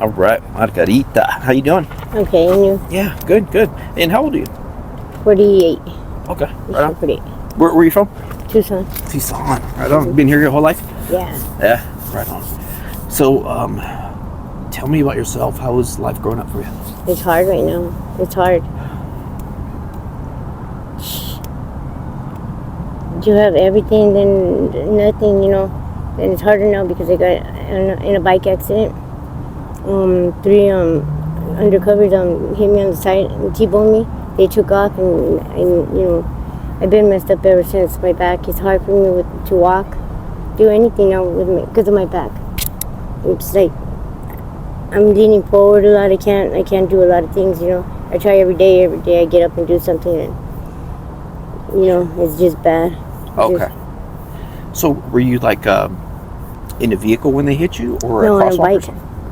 All right, Margarita. How you doing? Okay, and you? Yeah, good. And how old are you? 48. Okay, right on. 48. Where are you from? Tucson. Tucson. Right on. Been here your whole life? Yeah. Yeah, right on. So, tell me about yourself. How was life growing up for you? It's hard right now. It's hard. You have everything, then nothing, And it's harder now because I got in a bike accident. 3 undercovers hit me on the side and T-boned me. They took off and I've been messed up ever since. My back is hard for me to walk, do anything now with me because of my back. It's like I'm leaning forward a lot. I can't do a lot of things. I try every day I get up and do something, and it's just bad. Okay. So were you like in a vehicle when they hit you, or no, a on a bike?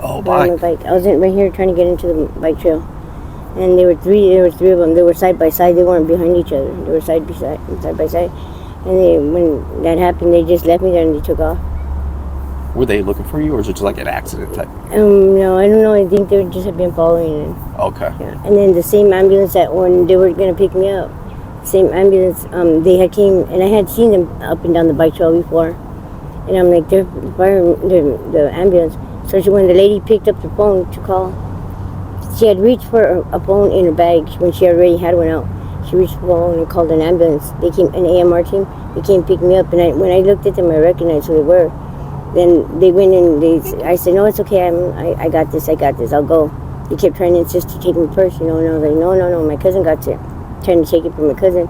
Oh, on a bike. I was right here trying to get into the bike trail, and there were three of them. They were side by side. They weren't behind each other. They were side by side. And when that happened, they just left me there and they took off. Were they looking for you, or was it just like an accident type? No, I don't know. I think they just had been following. Okay. Yeah. And then the same ambulance that when they were gonna pick me up, same ambulance, they had came, and I had seen them up and down the bike trail before, and I'm like, they're the ambulance. So when the lady picked up the phone to call, she had reached for a phone in her bag when she already had one out. She reached for the phone and called an ambulance. They came, an AMR team. They came pick me up, and when I looked at them, I recognized who they were. Then they went and I said, no, it's okay. I got this. I'll go. They kept trying to insist to take me first, and I was like, no. My cousin got it. Trying to take it from my cousin.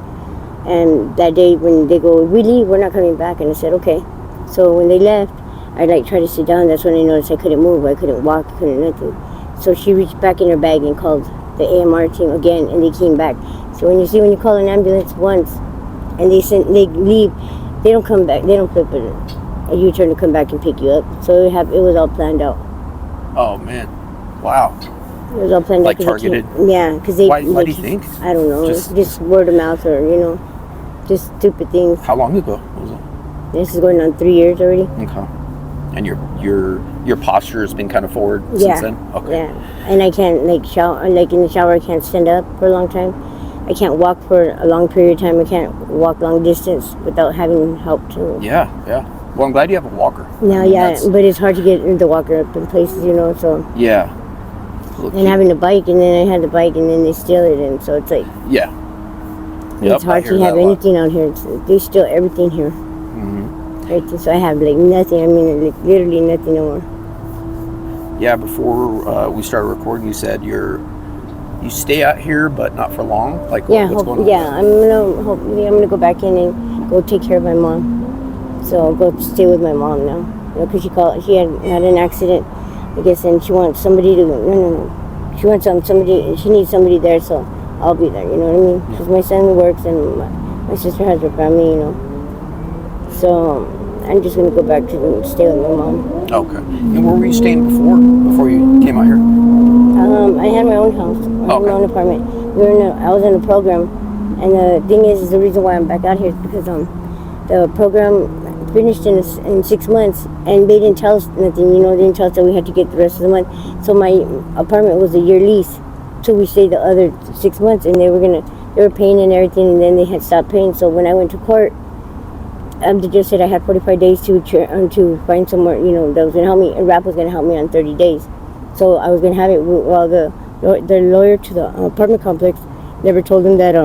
And that day when they go, we leave, we're not coming back. And I said, okay. So when they left, I tried to sit down. That's when I noticed I couldn't move. I couldn't walk. I couldn't nothing. So she reached back in her bag and called the AMR team again, and they came back. So when you call an ambulance once, and they leave, they don't come back. They don't flip it. A U-turn to come back and pick you up. So it was all planned out. Oh man, wow. It was all planned like out. Targeted? Yeah, because they. Why do you think? I don't know. Just word of mouth, or just stupid things. How long ago was it? This is going on 3 years already. Okay. And your posture has been kind of forward since then? Okay. Yeah. And I can't shower, in the shower I can't stand up for a long time. I can't walk for a long period of time. I can't walk long distance without having help too. Yeah. Well, I'm glad you have a walker. No, but it's hard to get the walker up in places, so. Yeah. And having a bike, and then I had the bike, and then they steal it, and so it's like. Yeah. It's hard to have anything out here. They steal everything here. Right, so I have nothing. I mean, literally nothing no more. Yeah, before we started recording, you said you stay out here, but not for long. Like, what's going on? Yeah, I'm gonna go back in and go take care of my mom. So I'll go stay with my mom now. Because she had an accident, I guess, and she wants somebody to. She wants somebody. She needs somebody there, so I'll be there. You know what I mean? Because my son works and my sister has her family. So I'm just gonna go back to stay with my mom. Okay. And where were you staying before you came out here? I had my own house. I had my own apartment. I was in a program, and the thing is the reason why I'm back out here is because the program finished in 6 months, and they didn't tell us nothing. They didn't tell us that we had to get the rest of the month. So my apartment was a year lease, so we stayed the other 6 months, and they were paying and everything, and then they had stopped paying. So when I went to court, they just said I had 45 days to find somewhere, that was going to help me, and RAP was going to help me on 30 days. So I was going to have it while the lawyer to the apartment complex never told them that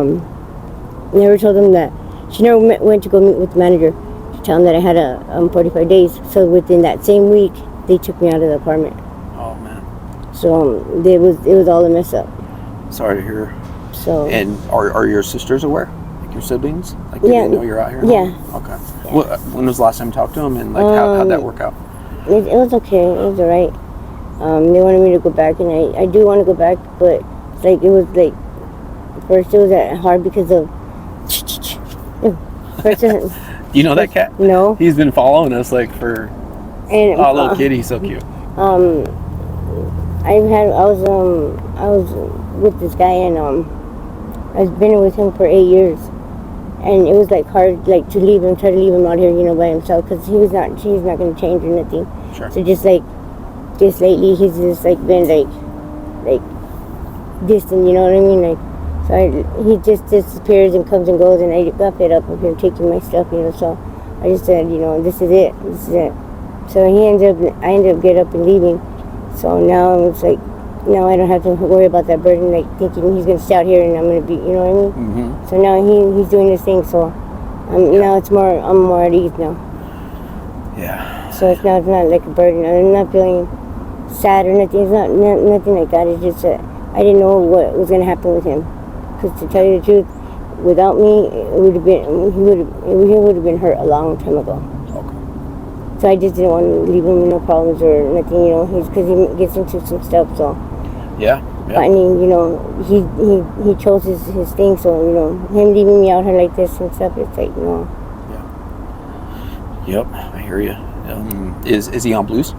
she never went to go meet with the manager to tell him that I had 45 days. So within that same week, they took me out of the apartment. Oh man. So it was all a mess up. Sorry to hear. So. And are your sisters aware? Your siblings? Did they know you're out here? Yeah. Okay. Yeah. Well, when was the last time you talked to them, and how'd that work out? It was okay. It was alright. They wanted me to go back, and I do want to go back, but it was first it was hard because of. You know that cat? No. He's been following us for. And little kitty, he's so cute. I was with this guy, and I've been with him for 8 years. And it was hard to leave him, try to leave him out here, by himself, because he's not going to change or nothing. Sure. So just just lately he's just like been like distant, you know what I mean? Like, so he just disappears and comes and goes, and I got fed up of him taking my stuff, you know. So I just said, you know, this is it. So I ended up getting up and leaving. So now it's like, now I don't have to worry about that burden, like thinking he's gonna stay out here and I'm gonna be, you know what I mean? Mm-hmm. So now he's doing his thing. So now I'm more at ease now. Yeah. So it's not like a burden. I'm not feeling sad or nothing. It's not nothing like that. It's just that I didn't know what was gonna happen with him. Because to tell you the truth, without me, he would have been hurt a long time ago. Okay. So I just didn't want to leave him with no problems or nothing, you know. Because he gets into some stuff. So Yeah. but I mean, you know, he chose his thing. So you know, him leaving me out here like this and stuff, it's like, you know. Yep, I hear you. Is he on blues?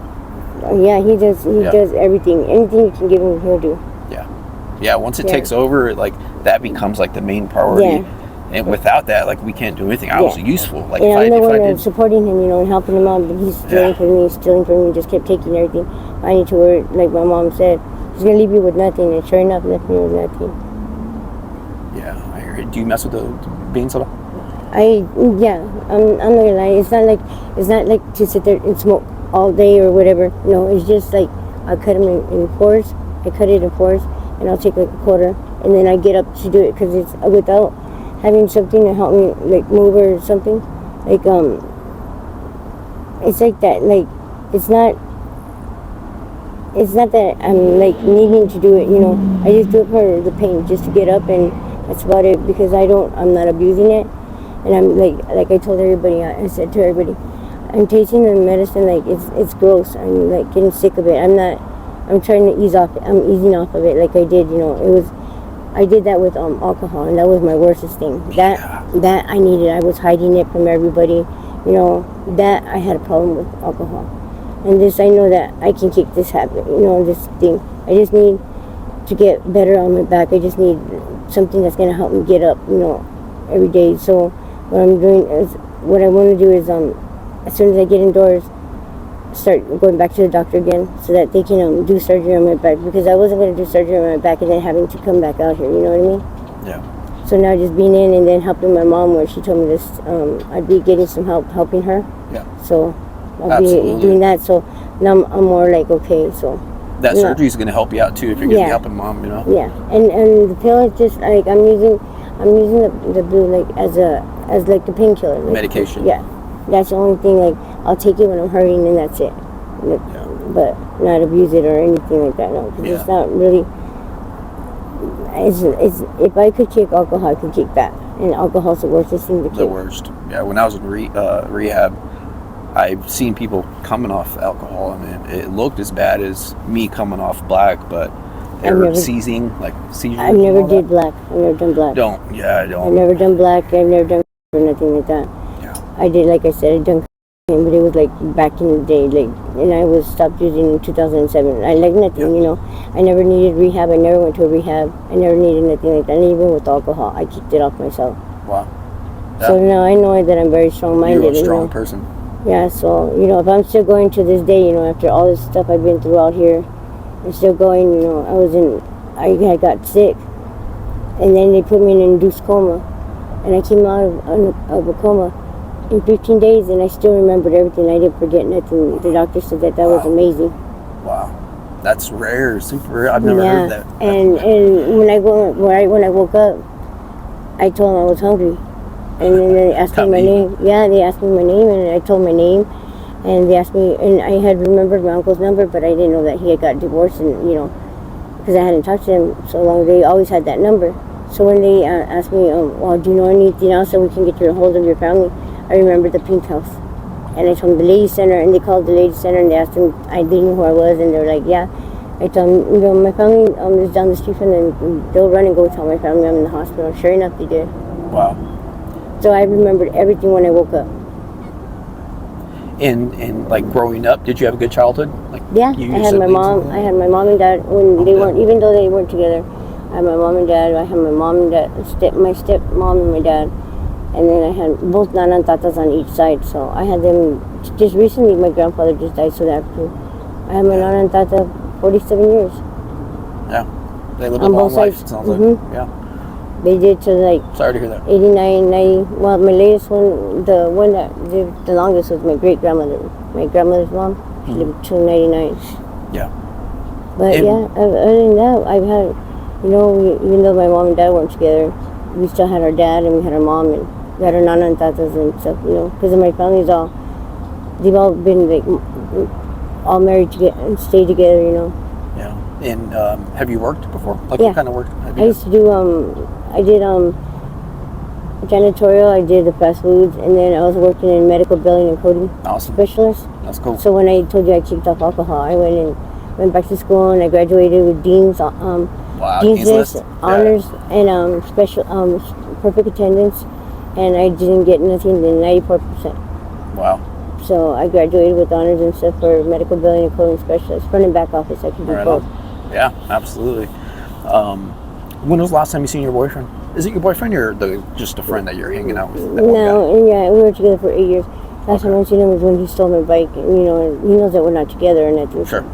Yeah, he does. He does everything. Anything you can give him, he'll do. Yeah. Once it takes over, like that becomes like the main priority. Yeah. And without that, like we can't do anything. I was useful. Like and I'm the one did, supporting him, you know, and helping him out. But he's stealing from me, just kept taking everything. I need to work, like my mom said. He's gonna leave you with nothing, and sure enough, left me with nothing. Yeah, I hear it. Do you mess with the beans at all? I'm not gonna lie. It's not like to sit there and smoke all day or whatever. No, it's just like I cut them in fours. I cut it in fours, and I'll take like a quarter, and then I get up to do it because it's without having something to help me like move or something. Like it's like that. Like it's not that I'm like needing to do it. You know, I just do it for the pain, just to get up, and that's about it. Because I'm not abusing it. And I'm like I told everybody, I said to everybody, I'm tasting the medicine like it's gross. I'm like getting sick of it. I'm trying to ease off. I'm easing off of it like I did. You know, I did that with alcohol, and that was my worstest thing. That I needed. I was hiding it from everybody. You know, that I had a problem with alcohol. And this, I know that I can kick this habit. You know, this thing. I just need to get better on my back. I just need something that's gonna help me get up. You know, every day. So what I want to do is as soon as I get indoors, start going back to the doctor again so that they can do surgery on my back, because I wasn't going to do surgery on my back and then having to come back out here, you know what I mean? Yeah. So now just being in and then helping my mom, where she told me this, I'd be getting some help helping her. Yeah. So I'll be doing that. So now I'm more like, okay, so. That surgery is going to help you out too if you're going to be helping mom, you know? Yeah. And the pill is just like, I'm using the blue like as like the painkiller. Like, medication. Yeah. That's the only thing, like, I'll take it when I'm hurting and that's it. Like, but not abuse it or anything like that, no. Because it's not really, it's if I could kick alcohol, I could kick that. And alcohol's the worstest thing to kick. The worst. Yeah, when I was in rehab, I've seen people coming off alcohol, and it looked as bad as me coming off black, but they were seizing, like seizures. I never did black. I've never done black. Don't. I've never done black. I've never done or nothing like that. Yeah. I did, like I said, I done, but it was like back in the day, like, and I was stopped using in 2007. I like nothing, you know. I never needed rehab. I never went to a rehab. I never needed nothing like that. And even with alcohol, I kicked it off myself. Wow. Yeah. So now I know that I'm very strong-minded. You're a strong person. Yeah, so, you know, if I'm still going to this day, you know, after all this stuff I've been through out here, I'm still going, you know, I had got sick, and then they put me in an induced coma, and I came out of a coma in 15 days, and I still remembered everything. I didn't forget nothing. The doctor said that was amazing. Wow. That's rare, super rare. I've never heard that. And when I woke up, I told them I was hungry. And then they asked me my name. Yeah, they asked me my name, and I told my name. And they asked me, and I had remembered my uncle's number, but I didn't know that he had got divorced, and, you know, because I hadn't talked to him so long. They always had that number. So when they asked me, well, do you know anything else so we can get you a hold of your family? I remembered the Pink House. And I told them the Lady Center, and they called the Lady Center, and they asked them, they knew who I was, and they were like, yeah. I told them, you know, my family is down the street from them, and they'll run and go tell my family I'm in the hospital. Sure enough, they did. Wow. So I remembered everything when I woke up. And like growing up, did you have a good childhood? Like, yeah, I had my mom and dad when they weren't, even though they weren't together. I had my mom and dad. I had my mom and dad, my stepmom and my dad, and then I had both nana and tatas on each side. So I had them. Just recently, my grandfather just died South African, I have my nana and tata 47 years. Yeah. They lived a On long both life, sides. it sounds like. Yeah. They did to like Sorry to hear that. 89, 90. Well, my latest one, the one that lived the longest was my great-grandmother. My grandmother's mom. She lived till 99. Yeah. But yeah, other than that, I've had, even though my mom and dad weren't together, we still had our dad and we had our mom and we had our nana and tatas and stuff, because my family's they've all been like all married together and stayed together, Yeah. And have you worked before? Like Yeah. what kind of work have you I used to do, I did janitorial, I did the fast foods, and then I was working in medical billing and coding Awesome. specialist. That's cool. So when I told you I kicked off alcohol, I went back to school and I graduated with Dean's Dean's List, honors, and special perfect attendance, and I didn't get nothing than 94%. Wow. So I graduated with honors and stuff for medical billing and coding specialist, front and back office. I could do both. Yeah, absolutely. When was the last time you seen your boyfriend? Is it your boyfriend or just a friend that you're hanging out with? No, yeah, we were together for 8 years. Last time I seen him was when he stole my bike, and he knows that we're not together and everything. Sure.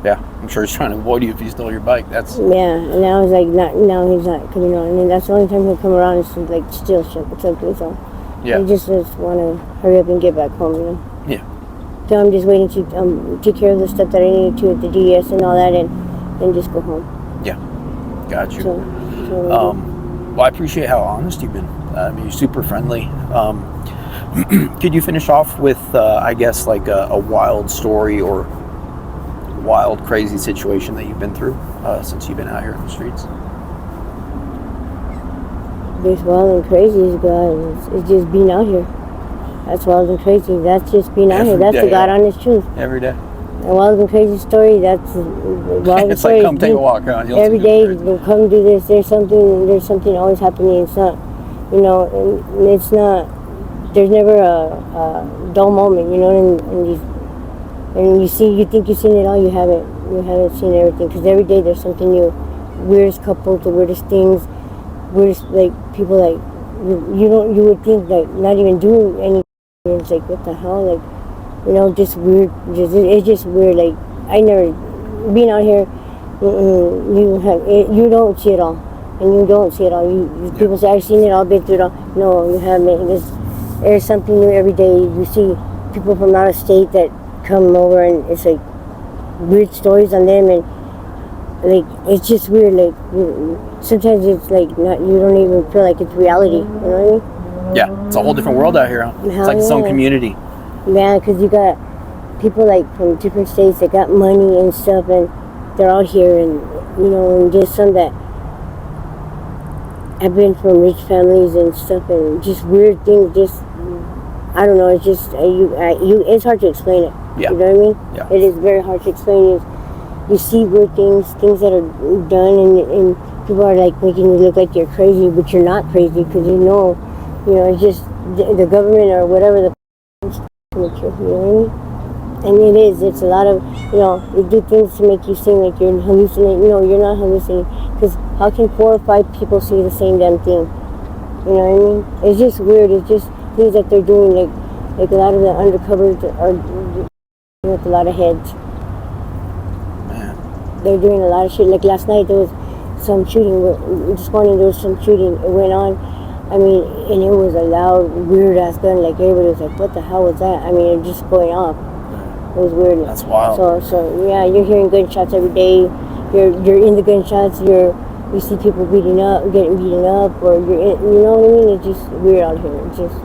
Yeah, I'm sure he's trying to avoid you if he stole your bike. That's and now he's like now he's not coming on, and then that's the only time he'll come around is to like steal shit or something. So yeah. I just want to hurry up and get back home, Yeah. So I'm just waiting to take care of the stuff that I need to at the DES and all that, and then just go home. Yeah. Got you. So well, I appreciate how honest you've been. You're super friendly. Could you finish off with, I guess, like a wild story or wild, crazy situation that you've been through since you've been out here in the streets? This wild and crazy is God. It's just being out here. That's wild and crazy. That's just being out here. That's the God honest truth. Every day. A wild and crazy story. That's wild It's like come take a walk. Huh? Every day, we'll come do this. There's something always happening. It's not, and it's not. There's never a dull moment, and you think you've seen it all. You haven't seen everything, because every day there's something new. Weirdest couples, the weirdest things, weirdest like people like you would think like not even doing anything. It's like what the hell, like just weird. It's just weird. Like I never being out here. You don't see it all, and you don't see it all. People say I've seen it all, been through it all. No, you haven't. There's something new every day. You see people from out of state that come over, and it's like weird stories on them, and like it's just weird. Like sometimes it's like you don't even feel like it's reality. You know what I mean? Yeah, it's a whole different world out here. Huh? It's like its own community. Yeah, because you got people like from different states that got money and stuff, and they're out here, and and just some that have been from rich families and stuff, and just weird things. Just I don't know. It's just it's hard to explain it. Yeah. You know what I mean? Yeah. It is very hard to explain. You see weird things that are done, and people are like making you look like you're crazy, but you're not crazy, because it's just the government or whatever the you know what I mean? And it's a lot of, they do things to make you seem like you're hallucinating. No, you're not hallucinating, because how can 4 or 5 people see the same damn thing? You know what I mean? It's just weird. It's just things that they're doing, like a lot of the undercovers are with a lot of heads. Man. They're doing a lot of shit. Like last night there was some shooting. This morning there was some shooting. It went on. I mean, and it was a loud, weird ass gun. Like everybody was like, "What the hell was that?" I mean, it was just going off. It was weird. That's wild. So yeah, you're hearing gunshots every day. You're in the gunshots. You see people getting beaten up, or you know what I mean? It's just weird out here. It's just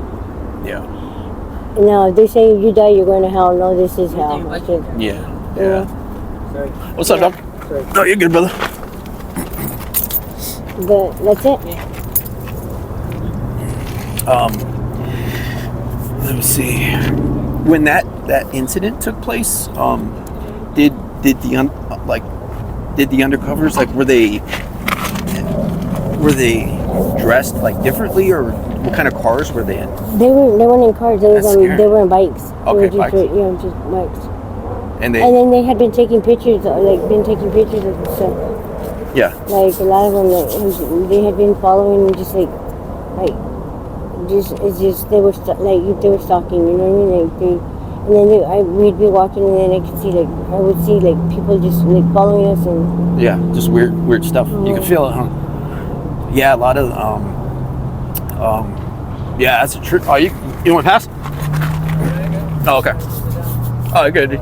Now, if they say if you die, you're going to hell. No, this is hell. Yeah. Sorry. What's up, Doc? Sorry. No, you're good, brother. But that's it. Yeah. Let me see. When that incident took place, did the undercovers, like, were they dressed like differently, or what kind of cars were they in? They weren't in cars. They were in bikes. Okay, bikes. Just bikes. And then they had been taking pictures, of stuff. Yeah. Like a lot of them, they had been following, just they were stalking. You know what I mean? Like And then we'd be walking, and then I would see like people just like following us, and Yeah, just weird stuff. You can feel it, huh? Yeah, a lot of yeah, that's a true. Oh, you want to pass? Oh, okay. Oh, good.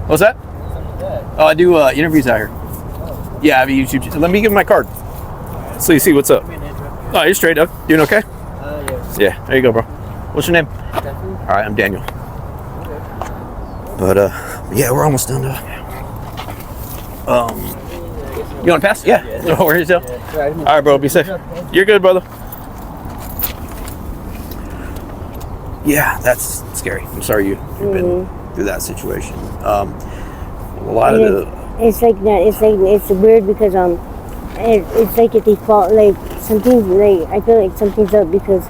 What's that? Oh, I do interviews out here. Yeah, I have a YouTube. Let me give him my card so you see what's up. Oh, you're straight up. Doing okay? Yeah, there you go, bro. What's your name? All right, I'm Daniel. But yeah, we're almost done. You want to pass? Yeah. No worries, though. All right, bro. Be safe. You're good, brother. Yeah, that's scary. I'm sorry you've been through that situation. A lot of it's like that. It's weird because it's like if they fall like something like I feel like something's up because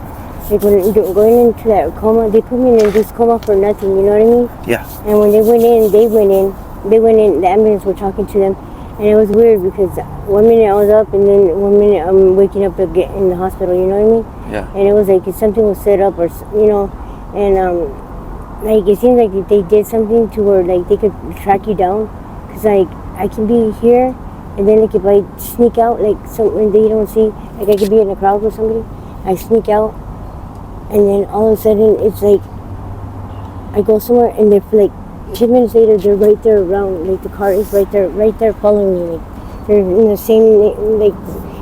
like when going into that coma, they put me in this coma for nothing. You know what I mean? Yeah. And when they went in. The ambulance were talking to them, and it was weird because 1 minute I was up, and then 1 minute I'm waking up again in the hospital. You know what I mean? Yeah. And it was like if something was set up, or and like it seems like they did something to where like they could track you down, because like I can be here, and then like if I sneak out, like when they don't see, like I could be in a crowd with somebody, I sneak out, and then all of a sudden it's like I go somewhere, and they're like 10 minutes later they're right there around, like the car is right there following me, like they're in the same like,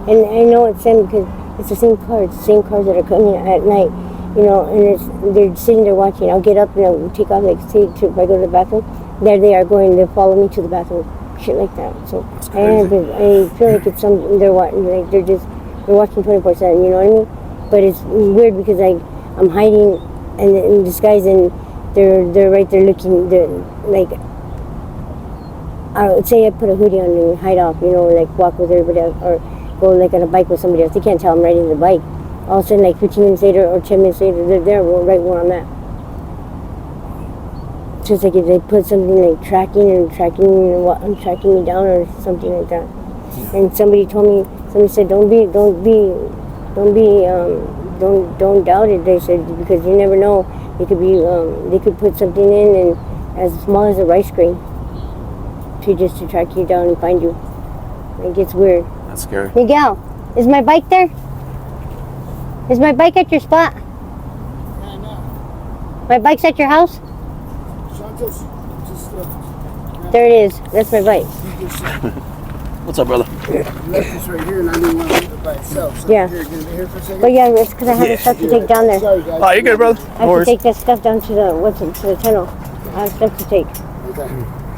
and I know it's them because it's the same cars that are coming at night, and they're sitting there watching. I'll get up and I'll take off, like say if I go to the bathroom, there they are going, they follow me to the bathroom, shit like that. So I feel like it's they're watching, like they're watching 24/7, you know what I mean? But it's weird because I'm hiding and in disguise, and they're right there looking. They're like, I would say I put a hoodie on and hide off, like walk with everybody else, or go like on a bike with somebody else. They can't tell I'm riding the bike. All of a sudden, like 15 minutes later or 10 minutes later, they're there right where I'm at. So it's like if they put something like tracking me down or something like that. And somebody said, don't doubt it. They said, because you never know. They could put something in and as small as a rice grain to track you down and find you. It gets weird. That's scary. Miguel, is my bike there? Is my bike at your spot? No. My bike's at your house? There it is. That's my bike. What's up, brother? Left this right here, and I didn't want to leave it by itself. So Yeah. Here, gonna be here for a second. But yeah, it's because I have stuff to take down there. Sorry, guys. Oh, you good, brother? I have to take that stuff down to the tunnel. I have stuff to take. Okay.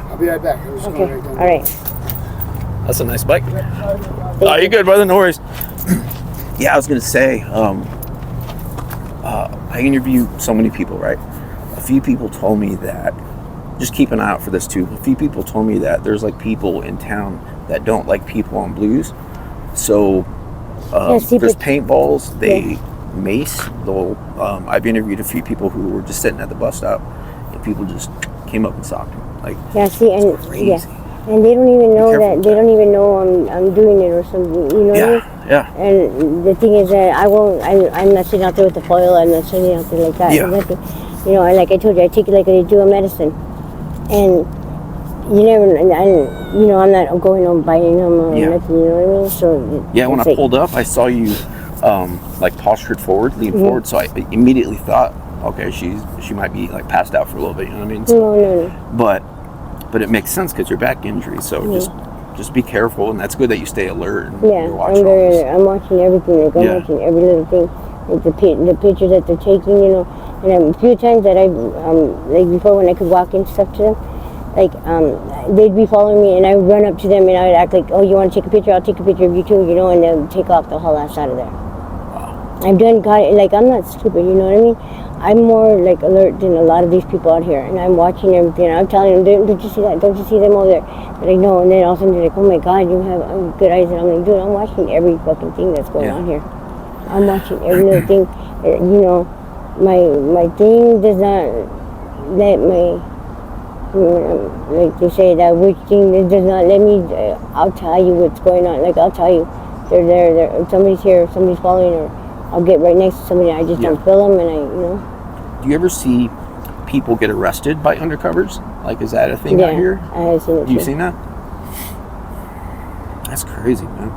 I'll be right back. I was just Okay. going right down. All right. That's a nice bike. Oh, you good, brother? No worries. Yeah, I was gonna say, I interview so many people, right? A few people told me that, just keep an eye out for this too. A few people told me that there's like people in town that don't like people on blues. So there's paintballs, they mace. I've interviewed a few people who were just sitting at the bus stop, and people just came up and socked them. Like, Crazy. And they don't even know that. They don't even know I'm doing it or something. You know what I mean? Yeah. And the thing is that I'm not sitting out there with the foil. I'm not sitting out there like that. Yeah. Nothing. Like I told you, I take it like I do a medicine. And you never, I'm not going on biting them or nothing. You know what I mean? So yeah, when I pulled up, I saw you like postured forward, lean forward. So I immediately thought, okay, she might be like passed out for a little bit. You know what I mean? So, no. But it makes sense because your back injury. So just be careful, and that's good that you stay alert. And Yeah, I'm watching everything. Like I'm watching every little thing. Like the pictures that they're taking, And a few times that like before when I could walk and stuff to them, like they'd be following me, and I would run up to them and I would act like, oh, you want to take a picture? I'll take a picture of you too, and they'll take off the whole ass out of there. Wow. I'm not stupid, you know what I mean? I'm more like alert than a lot of these people out here, and I'm watching everything. I'm telling them, don't you see that? Don't you see them over there? They're like, no, and then all of a sudden they're like, oh my God, you have good eyes, and I'm like, dude, I'm watching every fucking thing that's going on here. I'm watching every little thing. My thing does not let my, like they say, that witch thing, it does not let me, I'll tell you what's going on. Like, I'll tell you, they're there, if somebody's here, if somebody's following, or I'll get right next to somebody, I just don't feel them, and Do you ever see people get arrested by undercovers? Like, is that a thing out here? I have seen it. You've seen that? That's crazy, man.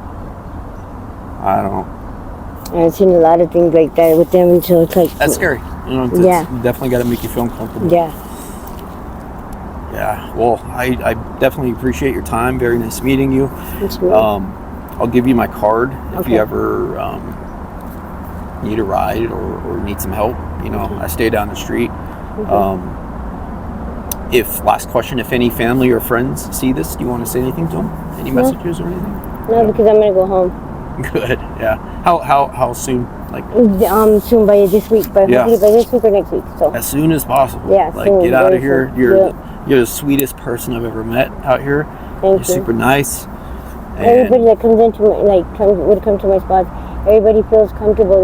I've seen a lot of things like that with them until it's like... That's scary. You know, it's definitely got to make you feel uncomfortable. Yeah. Yeah. Well, I definitely appreciate your time. Very nice meeting you. I'll give you my card if you ever need a ride or need some help. You know, I stay down the street. Last question, if any family or friends see this, do you want to say anything to them? Any messages or anything? No, because I'm gonna go home. Good. Yeah. How soon? Like soon, by this week, hopefully by this week or next week. So as soon as possible. Yeah. Like soon, get out of here. Soon. You're the sweetest person I've ever met out here. You're super nice. And everybody that comes into would come to my spots. Everybody feels comfortable.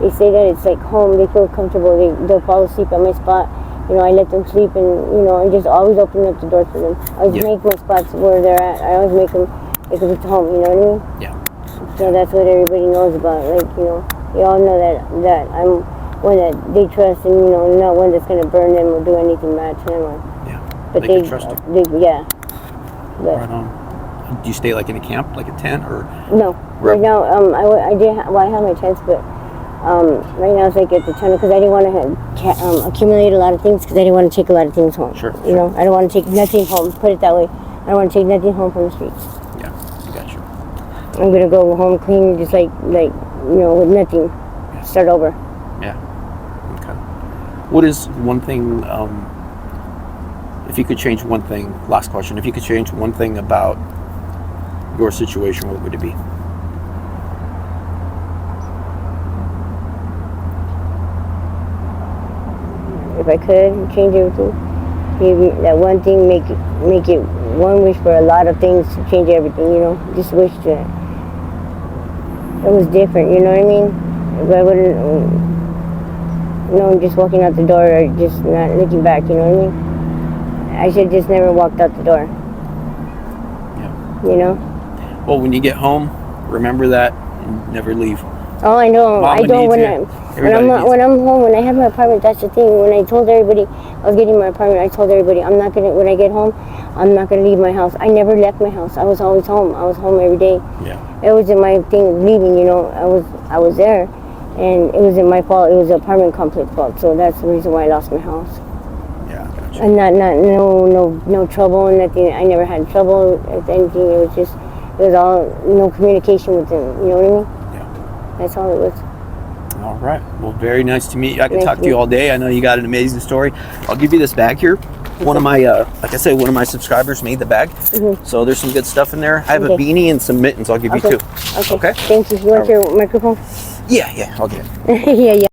They say that it's like home. They feel comfortable. They'll fall asleep at my spot. You know, I let them sleep, and and just always open up the door for them. I always make my spots where they're at. I always make them because it's home. You know what I mean? Yeah. So that's what everybody knows about. Like, they all know that I'm one that they trust, and not one that's gonna burn them or do anything bad to them. But they can trust you. But, right on. Do you stay like in a camp, like a tent, or no? Right now, I have my tents, but right now it's like at the tunnel because I didn't want to accumulate a lot of things because I didn't want to take a lot of things home. Sure. I don't want to take nothing home. Put it that way. I don't want to take nothing home from the streets. Yeah, got you. I'm gonna go home clean, just like with nothing. Start over. Yeah. Okay. What is one thing? If you could change one thing, last question. If you could change one thing about your situation, what would it be? If I could change everything, maybe that one thing, make it one wish for a lot of things to change everything. Just wish that it was different. You know what I mean? If I wouldn't, just walking out the door or just not looking back. You know what I mean? I should just never walked out the door. Yeah. Well, when you get home, remember that and never leave. Oh, I know. Mama I don't. when I'm home, when I have my apartment, that's the thing. When I told everybody I was getting my apartment, I told everybody when I get home, I'm not gonna leave my house. I never left my house. I was always home. I was home every day. Yeah. It wasn't my thing of leaving. I was there, and it wasn't my fault. It was the apartment complex fault. So that's the reason why I lost my house. Yeah, gotcha. And no trouble, nothing. I never had trouble with anything. It was all no communication with them. You know what I mean? Yeah. That's all it was. All right. Well, very nice to meet you. I could talk to you all day. I know you got an amazing story. I'll give you this bag here. One of my, like I said, one of my subscribers made the bag. So there's some good stuff in there. I have a beanie and some mittens. I'll give you two. Okay. Thank you. You want your microphone? Yeah, I'll get it. Yeah.